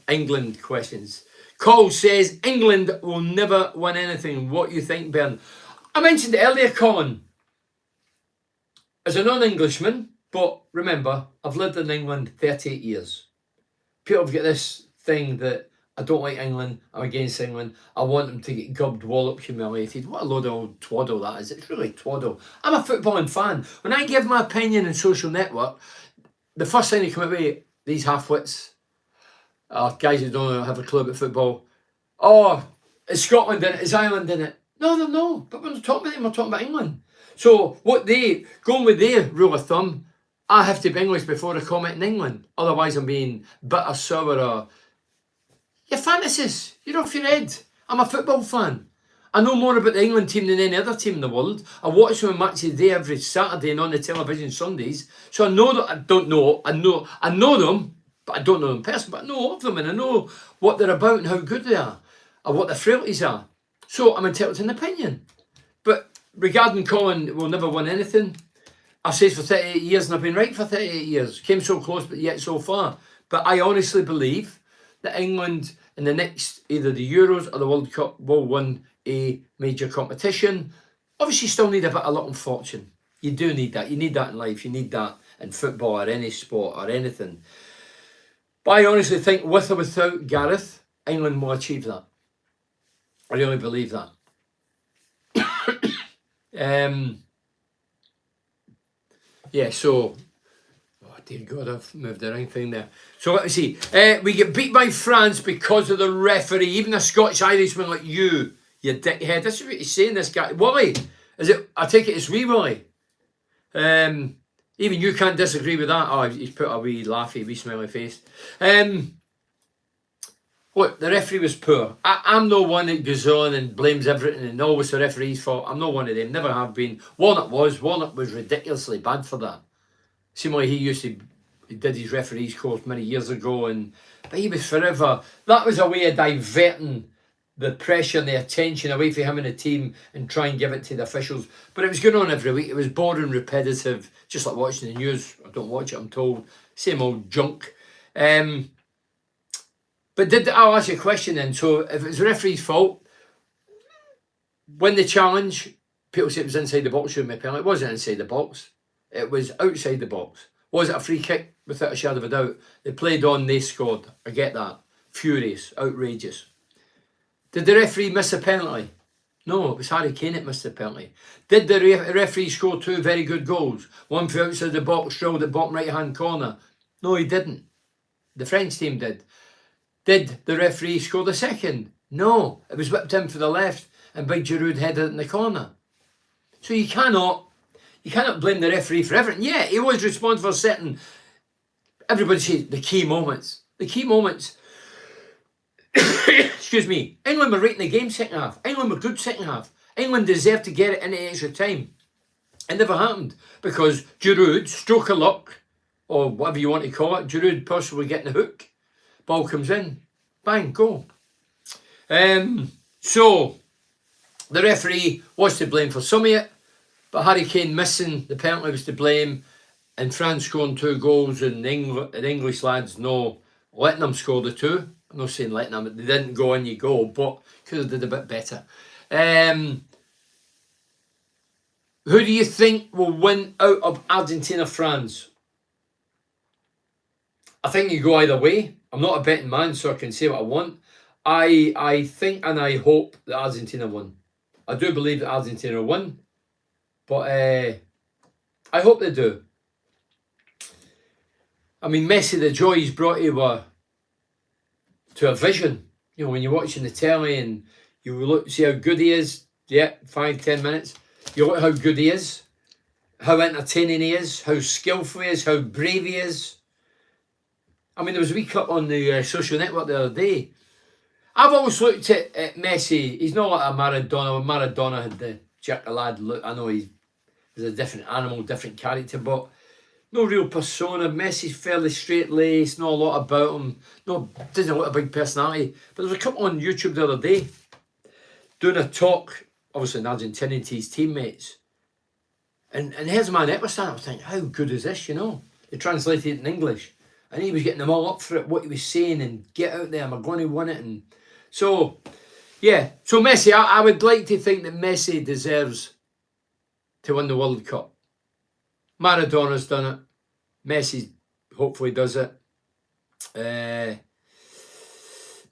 England questions. Cole says, England will never win anything. What do you think, Ben? I mentioned it earlier, Colin. As a non-Englishman, but remember, I've lived in England 38 years. People have got this thing that I don't like England, I'm against England, I want them to get gubbed, walloped, humiliated. What a load of old twaddle that is. It's really twaddle. I'm a footballing fan. When I give my opinion on social network, the first thing they come out with, these half-wits, guys who don't have a clue about football, oh, is Scotland in it? Is Ireland in it? No, they're not. But we're not talking about them, we're talking about England. So going with their rule of thumb, I have to be English before I comment in England. Otherwise I'm being bitter, sour, or... You're fantasies. You're off your head. I'm a football fan. I know more about the England team than any other team in the world. I watch them matches a day every Saturday and on the television Sundays. So I know that I know them, but I don't know them in person, but I know of them and I know what they're about and how good they are and what their frailties are. So I'm entitled to an opinion. But regarding Colin will never win anything, I've said for 38 years and I've been right for 38 years. Came so close but yet so far. But I honestly believe that England in the next, either the Euros or the World Cup, will win a major competition. Obviously you still need a bit of luck and fortune. You do need that. You need that in life. You need that in football or any sport or anything. But I honestly think with or without Gareth, England will achieve that. I really believe that. Yeah, so... Oh, dear God, I've moved the right thing there. So let me see. We get beat by France because of the referee. Even a Scottish Irishman like you dickhead. This is what he's saying, this guy. Willie, is it? I take it it's wee Willie. Even you can't disagree with that. Oh, he's put a wee laughy, wee smiley face. Look, the referee was poor. I'm no one that goes on and blames everything and always the referee's fault. I'm not one of them. Never have been. Walnut was ridiculously bad for that. Same way he did his referee's course many years ago, but he was forever. That was a way of diverting the pressure and the attention away from him and the team and try and give it to the officials. But it was going on every week. It was boring, repetitive, just like watching the news. I don't watch it, I'm told. Same old junk. But I'll ask you a question then. So if it's the referee's fault, when they challenge, people say it was inside the box, shouldn't be a penalty. It wasn't inside the box. It was outside the box. Was it a free kick? Without a shadow of a doubt. They played on, they scored. I get that. Furious. Outrageous. Did the referee miss a penalty? No, it was Harry Kane that missed the penalty. Did the referee score two very good goals? One for outside the box, drilled at bottom right-hand corner. No, he didn't. The French team did. Did the referee score the second? No, it was whipped in for the left and Big Giroud headed it in the corner. So you cannot blame the referee for everything. Yeah, he was responsible for setting everybody says the key moments. The key moments, excuse me, England were right in the game second half. England were good second half. England deserved to get it into extra time. It never happened because Giroud, stroke of luck, or whatever you want to call it, Giroud possibly getting the hook. Ball comes in, bang, goal. So, the referee was to blame for some of it, but Harry Kane missing the penalty was to blame, and France scoring 2 goals, and English lads letting them score the 2. I'm not saying letting them, they didn't go in, you go, but could have did a bit better. Who do you think will win out of Argentina-France? I think you go either way. I'm not a betting man, so I can say what I want. I think and I hope that Argentina won. I do believe that Argentina won, but I hope they do. I mean, Messi, the joy he's brought you to a vision. You know, when you're watching the telly and you look, see how good he is. Yeah, 5-10 minutes. You look how good he is, how entertaining he is, how skillful he is, how brave he is. I mean, there was a wee clip on the social network the other day. I've always looked at Messi. He's not like a Maradona. When Maradona had the Jack the Lad look, I know he's a different animal, different character, but no real persona. Messi's fairly straight-laced, not a lot about him. Doesn't look a big personality. But there was a couple on YouTube the other day doing a talk, obviously an Argentinian to his teammates. And here's a man at I was thinking, how good is this, you know? They translated it in English. And he was getting them all up for it, what he was saying, and get out there, am I going to win it? And so, yeah. So Messi, I would like to think that Messi deserves to win the World Cup. Maradona's done it. Messi hopefully does it.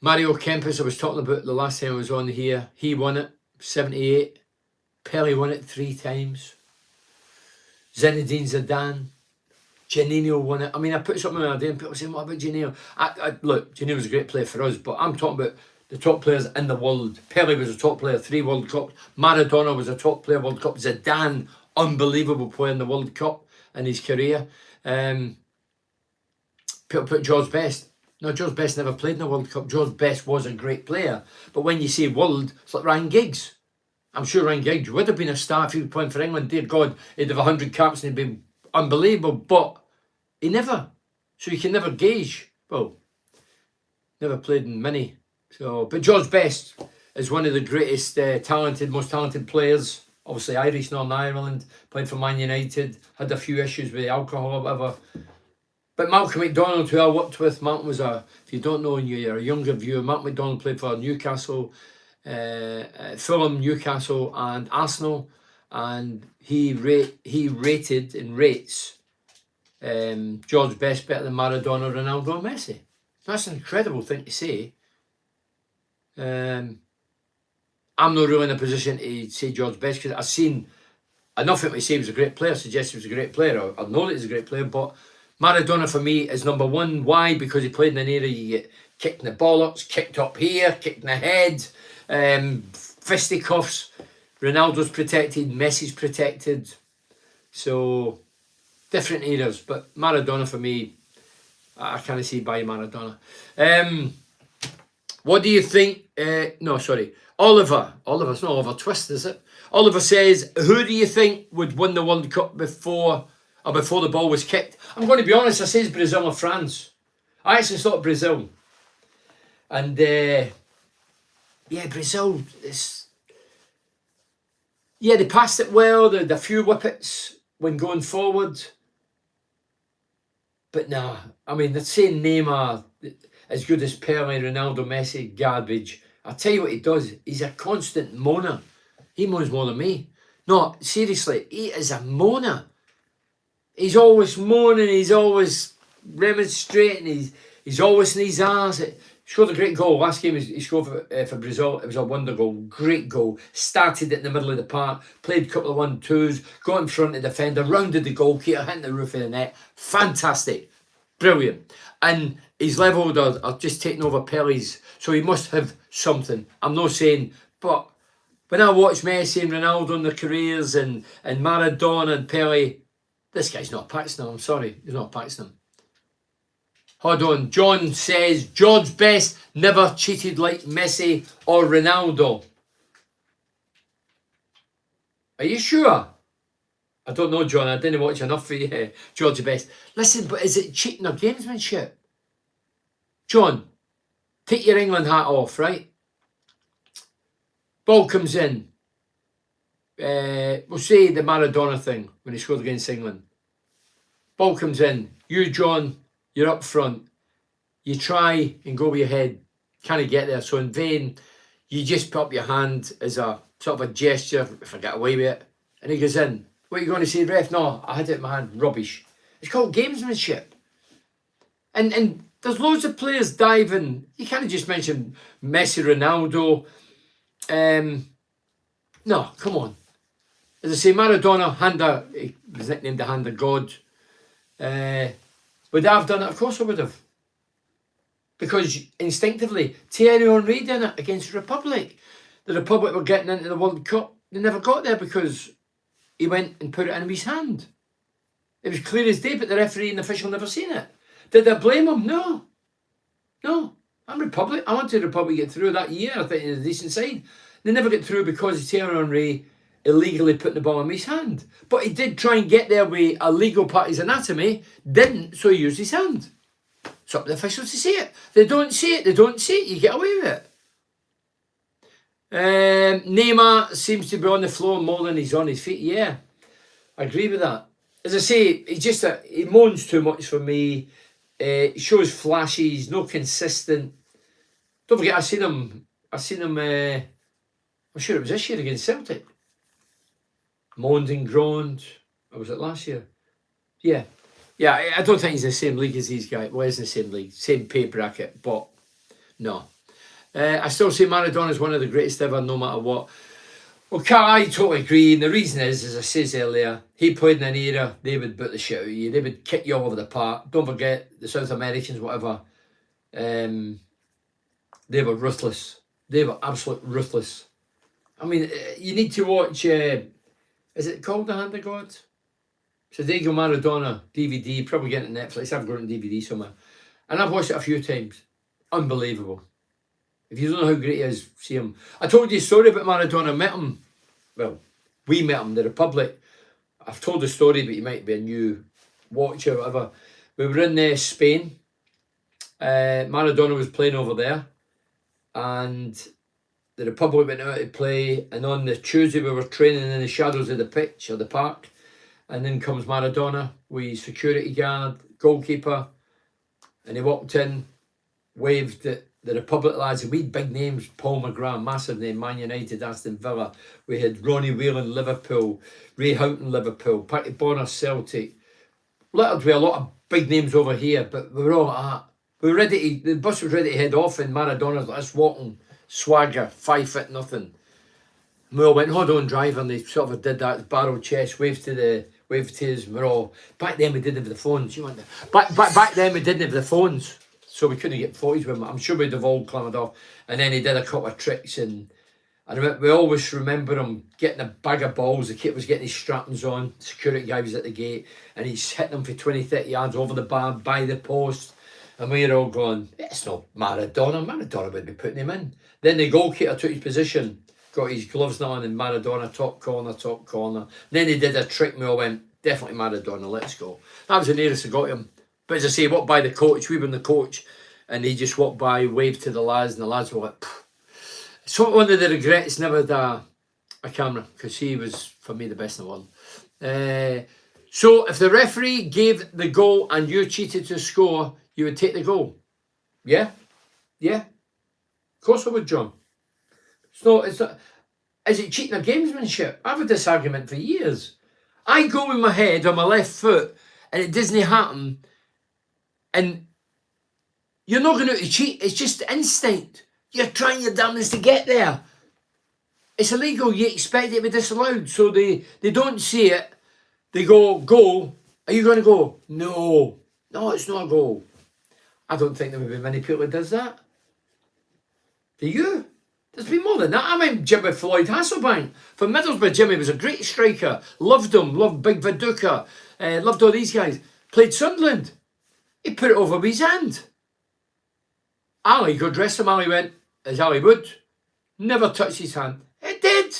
Mario Kempes, I was talking about the last time I was on here. He won it, 78. Pele won it 3 times. Zinedine Zidane. Janino won it. I mean, I put something on there and people saying, what about Janino? Look, Janino's a great player for us, but I'm talking about the top players in the world. Pele was a top player, 3 World Cups. Maradona was a top player, World Cup. Zidane, unbelievable player in the World Cup in his career. People put George Best. No, George Best never played in the World Cup. George Best was a great player. But when you say world, it's like Ryan Giggs. I'm sure Ryan Giggs would have been a star if he was playing for England. Dear God, he'd have 100 caps and he'd be unbelievable, but he never. So you can never gauge. Well, never played in many. So, but George Best is one of the greatest, most talented players. Obviously Irish, Northern Ireland, played for Man United, had a few issues with alcohol or whatever. But Malcolm McDonald, who I worked with, Malcolm was if you don't know and you're a younger viewer, Malcolm McDonald played for Newcastle, Fulham, Newcastle and Arsenal. And he rated and rates George Best better than Maradona, Ronaldo and Messi. That's an incredible thing to say. I'm not really in a position to say George Best because I've seen enough of him to say he was a great player, suggest he was a great player. I know that he's a great player, but Maradona for me is number 1. Why? Because he played in an era you get kicked in the bollocks, kicked up here, kicked in the head, fisticuffs. Ronaldo's protected, Messi's protected. So, different eras. But Maradona for me, I can't see by Maradona. What do you think? Oliver. It's not Oliver Twist, is it? Oliver says, who do you think would win the World Cup before the ball was kicked? I'm going to be honest, I says Brazil or France. I actually thought Brazil. And, Brazil is... Yeah, they passed it well. They had a few whippets when going forward. But nah, I mean, they're saying Neymar as good as Pele, Ronaldo, Messi, garbage. I'll tell you what he does. He's a constant moaner. He moans more than me. No, seriously, he is a moaner. He's always moaning. He's always remonstrating. He's always in his arse. Scored a great goal. Last game he scored for Brazil. It was a wonder goal. Great goal. Started it in the middle of the park. Played a couple of 1-2s. Got in front of the defender. Rounded the goalkeeper. Hit the roof of the net. Fantastic. Brilliant. And he's levelled or just taken over Pele's. So he must have something. I'm not saying. But when I watch Messi and Ronaldo in their careers and Maradona and Pele, this guy's not Paxton. I'm sorry. He's not Paxton. Hold on. John says, George Best never cheated like Messi or Ronaldo. Are you sure? I don't know, John. I didn't watch enough for you, George Best. Listen, but is it cheating or gamesmanship? John, take your England hat off, right? Ball comes in. We'll say the Maradona thing when he scored against England. Ball comes in. You, John, you're up front. You try and go with your head. Can't get there. So in vain, you just put up your hand as a sort of a gesture, if I get away with it. And he goes in. What are you going to say, ref? No, I had it in my hand. Rubbish. It's called gamesmanship. And there's loads of players diving. You can't just mention Messi, Ronaldo. No, come on. As I say, Maradona, he was nicknamed the Hand of God. Would I have done it? Of course I would have. Because instinctively, Thierry Henry did it against the Republic. The Republic were getting into the World Cup. They never got there because he went and put it in his hand. It was clear as day, but the referee and the official never seen it. Did I blame him? No. No. I'm Republic. I wanted the Republic to get through that year. I think it was a decent side. They never get through because Thierry Henry illegally putting the ball in his hand. But he did try and get there with a legal part of his anatomy. Didn't, so he used his hand. It's up to the officials to see it. They don't see it. They don't see it. You get away with it. Neymar seems to be on the floor more than he's on his feet. Yeah, I agree with that. As I say, he moans too much for me. He shows flashes, no consistent. Don't forget, I seen him. I'm sure it was this year against Celtic. Moaned and groaned. Or was it last year? Yeah. Yeah, I don't think he's in the same league as these guys. Well, he's in the same league, same pay bracket, but no. I still say Maradona is one of the greatest ever, no matter what. Well, Carl, I totally agree. And the reason is, as I said earlier, he played in an era, they would put the shit out of you. They would kick you all over the park. Don't forget, the South Americans, whatever, they were ruthless. They were absolute ruthless. I mean, you need to watch, is it called The Hand of God? So Diego Maradona DVD, probably getting it on Netflix. I've got it on DVD somewhere. And I've watched it a few times. Unbelievable. If you don't know how great he is, see him. I told you a story about Maradona. I met him. Well, we met him in the Republic. I've told the story, but you might be a new watcher or whatever. We were in Spain. Maradona was playing over there. And the Republic went out to play. And on the Tuesday, we were training in the shadows of the pitch or the park. And then comes Maradona with security guard, goalkeeper. And he walked in, waved at the Republic lads, and we had big names. Paul McGrath, massive name, Man United, Aston Villa. We had Ronnie Whelan, Liverpool, Ray Houghton, Liverpool, Patty Bonner, Celtic. Little to a lot of big names over here, but we were all like that. We were ready to, the bus was ready to head off, and Maradona's like us walking, swagger, 5 foot nothing. And we all went, hold on, driver, and they sort of did that, barrel chest, waved to his, we're all, back then we didn't have the phones, back then we didn't have the phones. So we couldn't get photos with him. I'm sure we'd have all clambered off. And then he did a couple of tricks. And I remember, we always remember him getting a bag of balls. The kid was getting his strappings on. The security guy was at the gate. And he's hitting them for 20, 30 yards over the bar, by the post. And we were all going, it's not Maradona. Maradona would be putting him in. Then the goalkeeper took his position, got his gloves on, and Maradona, top corner. Then he did a trick. We all went, definitely Maradona, let's go. That was the nearest I got him. But as I say, he walked by the coach, we were in the coach, and he just walked by, waved to the lads, and the lads were like, pfft. So one of the regrets, never had a camera, because he was, for me, the best in the world. So if the referee gave the goal and you cheated to score, you would take the goal? Yeah? Yeah? Of course I would, John. It's not. Is it cheating or gamesmanship? I've had this argument for years. I go with my head on my left foot, and it doesn't happen. And you're not going to cheat. It's just instinct. You're trying your damnedest to get there. It's illegal. You expect it to be disallowed. So they don't see it. They go, goal. Are you going to go? No. No, it's not a goal. I don't think there would be many people that does that. Do you? There's been more than that. I mean, Jimmy Floyd Hasselbank from Middlesbrough. Jimmy was a great striker. Loved him. Loved Big Viduka. Loved all these guys. Played Sunderland. He put it over with his hand. Ali, God rest him, Ali went, as Ali would, never touched his hand. It did.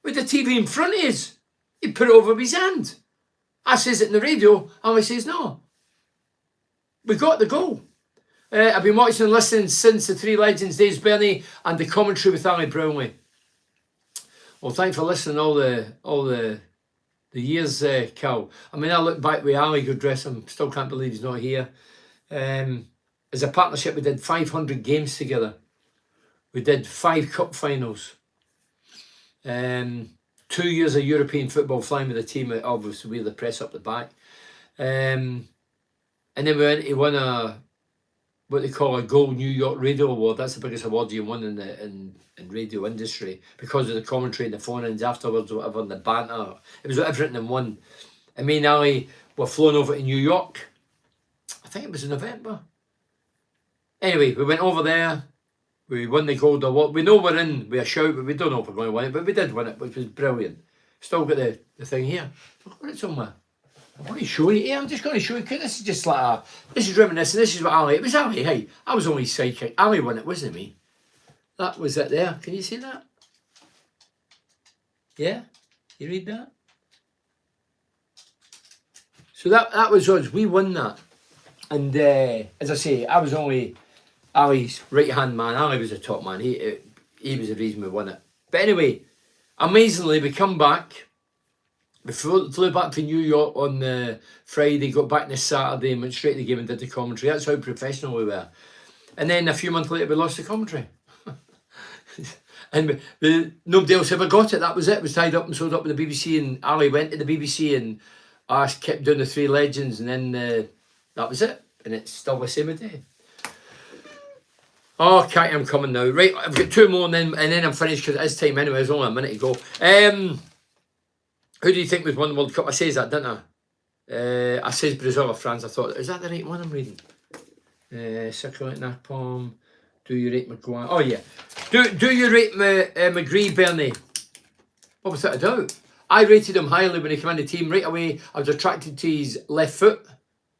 With the TV in front of us. He put it over with his hand. I says it in the radio, Ali says no. We got the goal. I've been watching and listening since the Three Legends days, Burnley, and the commentary with Ali Brownlee. Well, thanks for listening all the years, Cal. I mean, I look back with Ali, good dress him, still can't believe he's not here. As a partnership, we did 500 games together. We did 5 cup finals. 2 years of European football flying with the team, obviously we were the press up the back. And then he won what they call a Gold New York Radio Award. That's the biggest award you won in the radio industry because of the commentary and the phone-ins afterwards, whatever, and the banter. It was everything in one. And me and Ali were flown over to New York. I think it was in November. Anyway, we went over there. We won the Gold Award. We know we're in with a shout, but we don't know if we're going to win it. But we did win it, which was brilliant. Still got the thing here. I've got it somewhere. I want to show you here. I'm just going to show you. This is just like this is reminiscent. This is what Ali. It was Ali. Hey, I was only sidekick. Ali won it, wasn't it me? That was it there. Can you see that? Yeah? You read that? So that was us. We won that. And as I say, I was only Ali's right-hand man. Ali was the top man. He was the reason we won it. But anyway, amazingly, we come back. We flew back to New York on the Friday, got back on the Saturday and went straight to the game and did the commentary. That's how professional we were. And then a few months later, we lost the commentary. And nobody else ever got it. That was it. It was tied up and sold up with the BBC. And Ali went to the BBC and I kept doing the Three Legends. And then that was it. And it's still the same day. Oh, Katie, I'm coming now. Right, I've got 2 more and then I'm finished because it is time anyway. It's only a minute to go. Who do you think was won the World Cup? I says that, didn't I? I says Brazil or France. I thought, is that the right one I'm reading? Circulate Napalm. Do you rate Maguire? Oh, yeah. Do you rate McGree, Bernie? What was that about? I rated him highly when he came in the team. Right away, I was attracted to his left foot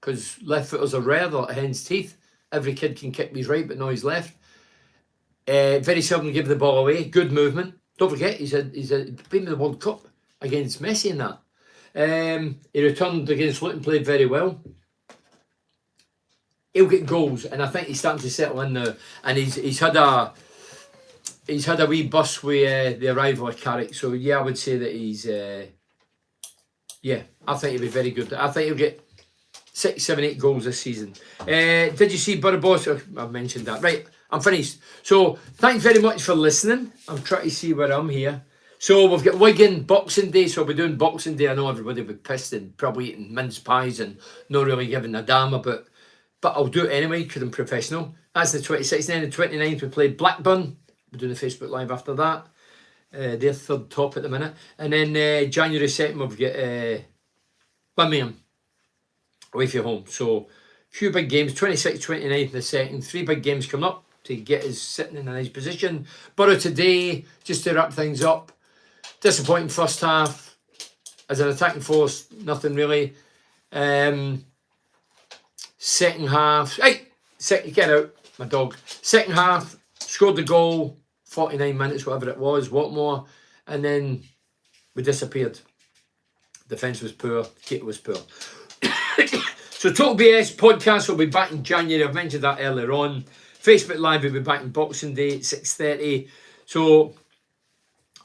because left footers are rare. They're like hen's teeth. Every kid can kick with his right, but not his left. Very seldom give the ball away. Good movement. Don't forget, he's been in the World Cup against Messi in that. He returned against Luton, played very well. He'll get goals, and I think he's starting to settle in now. And he's had a wee bust with the arrival of Carrick. So yeah, I would say that he's I think he'll be very good. I think he'll get 6, 7, 8 goals this season. Did you see Burabos? I've mentioned that. Right, I'm finished. So thanks very much for listening. I'm trying to see where I'm here. So we've got Wigan Boxing Day, so we'll be doing Boxing Day. I know everybody will be pissed and probably eating mince pies and not really giving a damn about, but I'll do it anyway because I'm professional. That's the 26th, and then the 29th we play Blackburn. We're doing a Facebook Live after that. They're third top at the minute. And then January 2nd we've got Birmingham away from home. So a few big games, 26th, 29th and the 2nd. 3 big games coming up to get us sitting in a nice position. Borough today, just to wrap things up. Disappointing first half. As an attacking force, nothing really. Second half, get out, my dog. Second half, scored the goal, 49 minutes, whatever it was, Watmore, and then we disappeared. Defence was poor, Kate was poor. So Total BS podcast will be back in January. I've mentioned that earlier on. Facebook Live will be back in Boxing Day at 6:30. So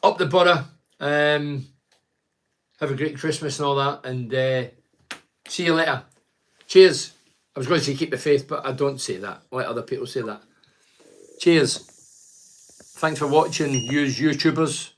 up the Borough. Have a great Christmas and all that, and see you later. Cheers. I was going to say keep the faith, but I don't say that. Let other people say that. Cheers. Thanks for watching, you YouTubers.